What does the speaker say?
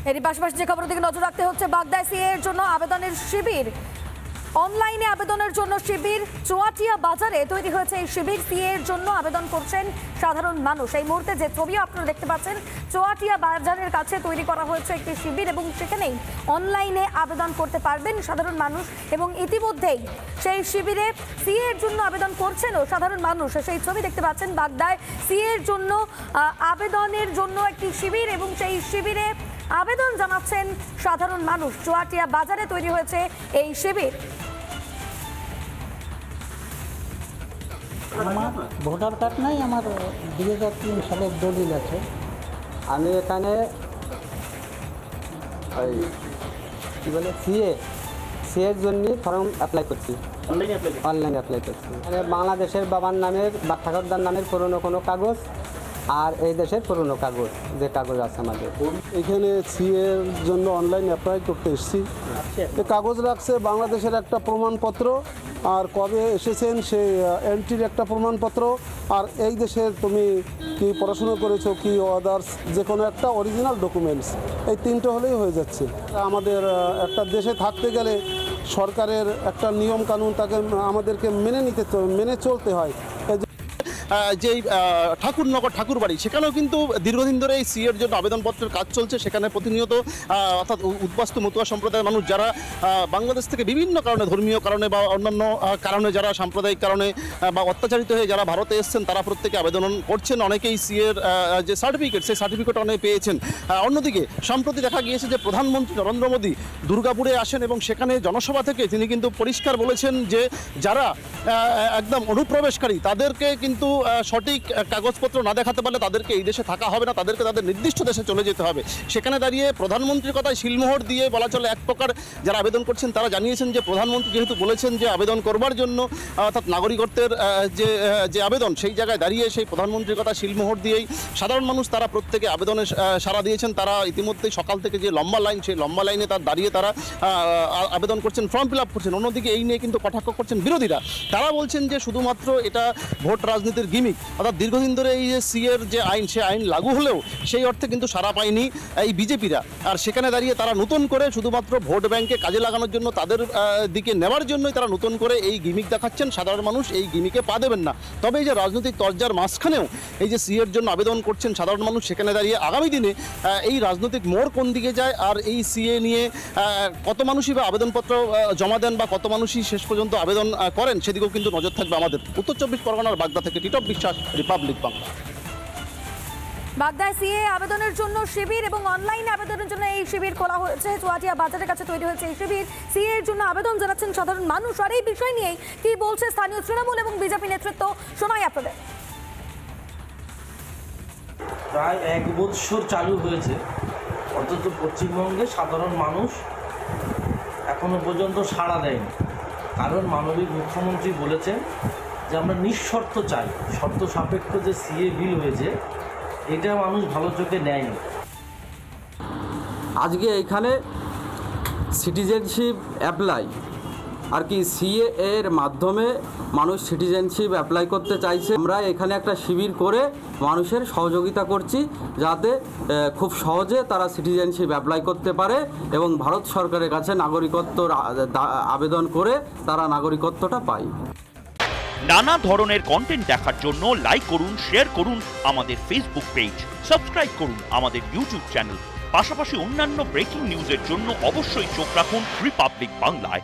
এরই পাশাপাশি যে খবরের দিকে নজর রাখতে হচ্ছে, বাগদায় সিএ এর জন্য আবেদনের শিবির। অনলাইনে আবেদনের জন্য শিবির। চুয়াটিয়া বাজারে তৈরি হয়েছে এই শিবির। সিএ এর জন্য আবেদন করছেন সাধারণ মানুষ। এই মুহূর্তে যে ছবি আপনারা দেখতে পাচ্ছেন, চুয়াটিয়া বাজারের কাছে তৈরি করা হয়েছে একটি শিবির এবং সেখানেই অনলাইনে আবেদন করতে পারবেন সাধারণ মানুষ। এবং ইতিমধ্যেই সেই শিবিরে সিএ এর জন্য আবেদন করছেনও সাধারণ মানুষ। সেই ছবি দেখতে পাচ্ছেন, বাগদায় সিএ এর জন্য আবেদনের জন্য একটি শিবির এবং সেই শিবিরে আবেদন জানাচ্ছেন সাধারণ মানুষ। চুয়াটিয়া বাজারে তৈরি হয়েছে এই শিবির। আমার ভোটার কার্ড নাই, আমার 2003 সালের দলিল আছে। আমি এখানে ওই কী বলে সিএর জন্য ফর্ম অ্যাপ্লাই করছি, অনলাইনে অ্যাপ্লাই করছি। মানে বাংলাদেশের বাবার নামের বা ঠাকুরদার নামের পুরনো কোনো কাগজ আর এই দেশের পুরনো কাগজ, যে কাগজ আছে আমাদের। এখানে সিএর জন্য অনলাইন অ্যাপ্লাই করতে এসেছি। কাগজ রাখছে বাংলাদেশের একটা প্রমাণপত্র, আর কবে এসেছেন সেই এন্ট্রির একটা প্রমাণপত্র, আর এই দেশের তুমি কি পড়াশুনো করেছো কি আদার্স যে কোনো একটা অরিজিনাল ডকুমেন্টস, এই তিনটে হলেই হয়ে যাচ্ছে। আমাদের একটা দেশে থাকতে গেলে সরকারের একটা নিয়ম কানুন তাকে আমাদেরকে মেনে চলতে হয়। যেই ঠাকুরনগর ঠাকুরবাড়ি, সেখানেও কিন্তু দীর্ঘদিন ধরে এই সিএর জন্য আবেদনপত্রের কাজ চলছে। সেখানে প্রতিনিয়ত অর্থাৎ উদ্বাস্তু মতুয়া সম্প্রদায়ের মানুষ যারা বাংলাদেশ থেকে বিভিন্ন কারণে, ধর্মীয় কারণে বা অন্যান্য কারণে, যারা সাম্প্রদায়িক কারণে বা অত্যাচারিত হয়ে যারা ভারতে এসেছেন, তারা প্রত্যেকে আবেদন করছেন। অনেকেই সিএর যে সার্টিফিকেট, সেই সার্টিফিকেট অনেকে পেয়েছেন। অন্যদিকে সম্প্রতি দেখা গিয়েছে যে প্রধানমন্ত্রী নরেন্দ্র মোদী দুর্গাপুরে আসেন এবং সেখানে জনসভা থেকে তিনি কিন্তু পরিষ্কার বলেছেন যে যারা একদম অনুপ্রবেশকারী তাদেরকে কিন্তু সঠিক কাগজপত্র না দেখাতে পারলে তাদেরকে এই দেশে থাকা হবে না, তাদেরকে তাদের নির্দিষ্ট দেশে চলে যেতে হবে। সেখানে দাঁড়িয়ে প্রধানমন্ত্রীর কথায় শিলমোহর দিয়ে বলা চলে এক প্রকার যারা আবেদন করছেন তারা জানিয়েছেন যে প্রধানমন্ত্রী যেহেতু বলেছেন যে আবেদন করবার জন্য অর্থাৎ নাগরিকত্বের যে আবেদন, সেই জায়গায় দাঁড়িয়ে সেই প্রধানমন্ত্রীর কথা শিলমোহর দিয়েই সাধারণ মানুষ তারা প্রত্যেকে আবেদনে সাড়া দিয়েছেন। তারা ইতিমধ্যেই সকাল থেকে যে লম্বা লাইন, সেই লম্বা লাইনে তার দাঁড়িয়ে তারা আবেদন করছেন, ফর্ম ফিল আপ করছেন। অন্যদিকে এই নিয়ে কিন্তু কটাক্ষ করছেন বিরোধীরা। তারা বলছেন যে শুধুমাত্র এটা ভোট রাজনীতির গিমিক, অর্থাৎ দীর্ঘদিন ধরে এই যে সিএর যে আইন, সে আইন লাগু হলেও সেই অর্থে কিন্তু সাড়া পায়নি এই বিজেপিরা। আর সেখানে দাঁড়িয়ে তারা নতুন করে শুধুমাত্র ভোট ব্যাংকে কাজে লাগানোর জন্য, তাদের দিকে নেওয়ার জন্যই তারা নতুন করে এই গিমিক দেখাচ্ছেন। সাধারণ মানুষ এই গিমিকে পা দেবেন না। তবে এই যে রাজনৈতিক তরজার মাঝখানেও এই যে সিএর জন্য আবেদন করছেন সাধারণ মানুষ, সেখানে দাঁড়িয়ে আগামী দিনে এই রাজনৈতিক মোড় কোন দিকে যায় আর এই সিএ নিয়ে কত মানুষই বা আবেদনপত্র জমা দেন বা কত মানুষই শেষ পর্যন্ত আবেদন করেন, সেদিকেও কিন্তু নজর থাকবে আমাদের। উত্তর 24 পরগনার বাগদা থেকে টিটপ বিশ্বাস, রিপাবলিক বাংলা। বাগদায় সিএ আবেদনের জন্য শিবির এবং অনলাইনে আবেদনের জন্য এই শিবির খোলা হয়েছে। চুয়াটিয়া বাজারের কাছে তৈরি হয়েছে এই শিবির। সিএ এর জন্য আবেদন জানাচ্ছেন সাধারণ মানুষ। আর এই বিষয় নিয়েই কি বলছে স্থানীয় তৃণমূল এবং বিজেপি নেতৃত্ব, শোনাই আপনাদের। প্রায় 1 বছর চালু হয়েছে, অন্তত পশ্চিমবঙ্গে সাধারণ মানুষ এখনো পর্যন্ত সাড়া দেয়নি। কারণ মাননীয় মুখ্যমন্ত্রী বলেছেন যে আমরা নিঃশর্ত চাই, শর্ত সাপেক্ষ যে সিএ বিল হয়েছে এটা মানুষ ভালো চোখে নেয়নি। আজকে এখানে সিটিজেনশিপ অ্যাপ্লাই আর কি সিএ এর মাধ্যমে মানুষ সিটিজেনশিপ অ্যাপ্লাই করতে চাইছে। আমরা এখানে একটা শিবির করে মানুষের সহযোগিতা করছি যাতে খুব সহজে তারা সিটিজেনশিপ অ্যাপ্লাই করতে পারে এবং ভারত সরকারের কাছে নাগরিকত্বর আবেদন করে তারা নাগরিকত্বটা পায়। নানা ধরনের কন্টেন্ট দেখার জন্য লাইক করুন, শেয়ার করুন আমাদের ফেসবুক পেজ, সাবস্ক্রাইব করুন আমাদের ইউটিউব চ্যানেল। পাশাপাশি অন্যান্য ব্রেকিং নিউজের জন্য অবশ্যই চোখ রাখুন রিপাবলিক বাংলায়।